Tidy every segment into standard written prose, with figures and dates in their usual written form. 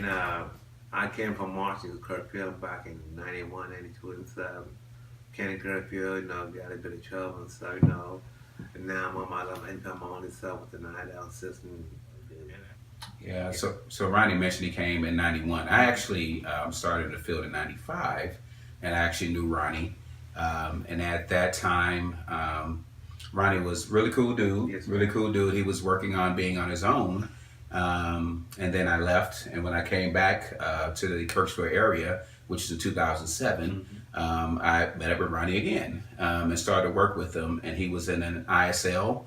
then I came from Marshall to Kirkfield back in 91, 92, and stuff. Came to Kirkfield, got a bit of trouble and stuff, And now I'm on my own income on itself with the night out system. Yeah, so Ronnie mentioned he came in 91. I actually started in the field in 95, and I actually knew Ronnie. And at that time, Ronnie was really cool dude, Yes, really cool dude. He was working on being on his own. And then I left, and when I came back to the Kirksville area, which is in 2007, I met up with Ronnie again and started to work with him. And he was in an ISL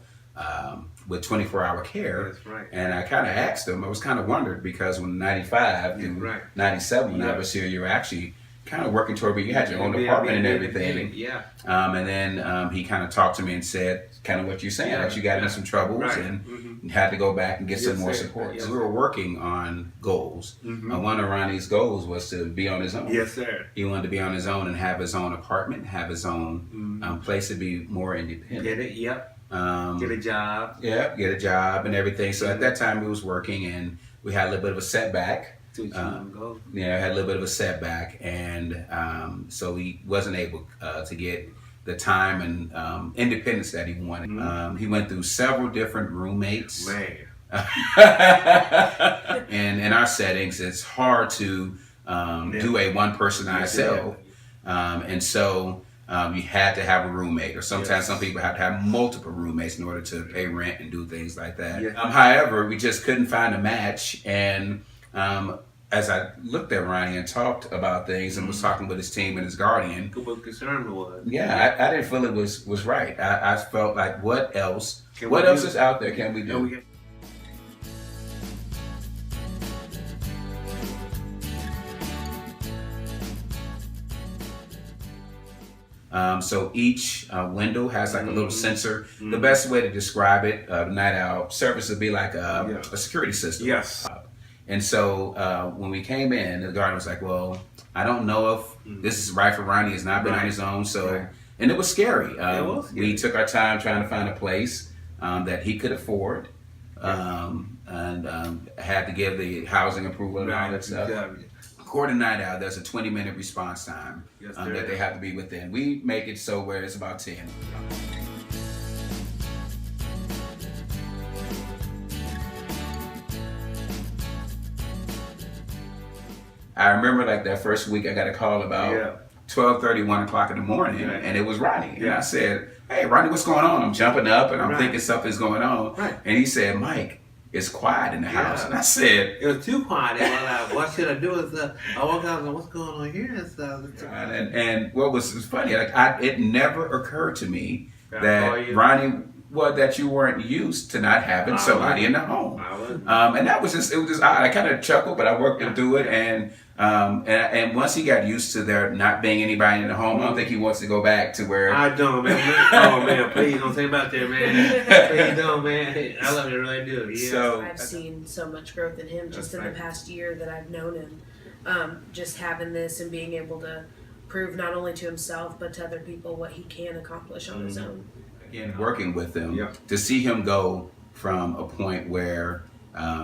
with 24-hour care. That's right. And I kind of asked him, I was kind of wondered because when 95 to 97, when I was here, you were actually kind of working toward, but you had your own apartment and everything. Yeah. And then he kind of talked to me and said kind of what you're saying, that you got in some troubles and had to go back and get some more support. So we were working on goals. One of Ronnie's goals was to be on his own. Yes, sir. He wanted to be on his own and have his own apartment, have his own place to be more independent. Get it? Yep. Get a job. Yeah, get a job and everything. So at that time we was working and we had a little bit of a setback. Yeah, I had a little bit of a setback, and so he wasn't able to get the time and independence that he wanted. He went through several different roommates. Man. And in our settings, it's hard to do a one-person ISL, and so you had to have a roommate, or sometimes some people have to have multiple roommates in order to pay rent and do things like that. However, we just couldn't find a match, and as I looked at Ronnie and talked about things and was talking with his team and his guardian, yeah, I didn't feel it was right. I felt like, what else is out there can we do? So each window has like a little sensor. The best way to describe it, night owl service would be like a security system. Yes. And so when we came in, the guardian was like, well, I don't know if this is right for Ronnie. He's not been on his own. So, and it was scary. We took our time trying to find a place that he could afford and had to give the housing approval and all that stuff. According to Night Owl, there's a 20-minute response time that they have to be within. We make it so where it's about 10. I remember like that first week I got a call about 12:30, 1 o'clock in the morning, and it was Ronnie. And I said, hey, Ronnie, what's going on? I'm jumping up and I'm thinking something's going on. And he said, Mike, it's quiet in the house. And I said, it was too quiet. What should I do? I walked out and what's going on here? And what was funny, like it never occurred to me that Ronnie, that you weren't used to not having somebody in the home. And that was just, it was just odd. I kind of chuckled, but I worked him through it. And once he got used to there not being anybody in the home, I don't think he wants to go back to where. I don't, man. Oh, man, please don't say about that, man. Please don't, man. I love it, I really do. Yeah. So I've seen so much growth in him just in the past year that I've known him. Just having this and being able to prove not only to himself but to other people what he can accomplish on his own. Again, working with him, to see him go from a point where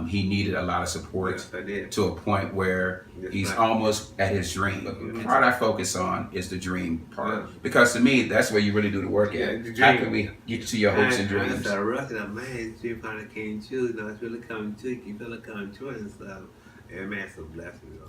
he needed a lot of support to a point where he's almost at his dream. The part I focus on is the dream part, because to me that's where you really do the work at. How can we get to your hopes and dreams? I reckon, man, dream kind of came true. It's really coming true. You feel it coming true and stuff. And man, it's a blessing.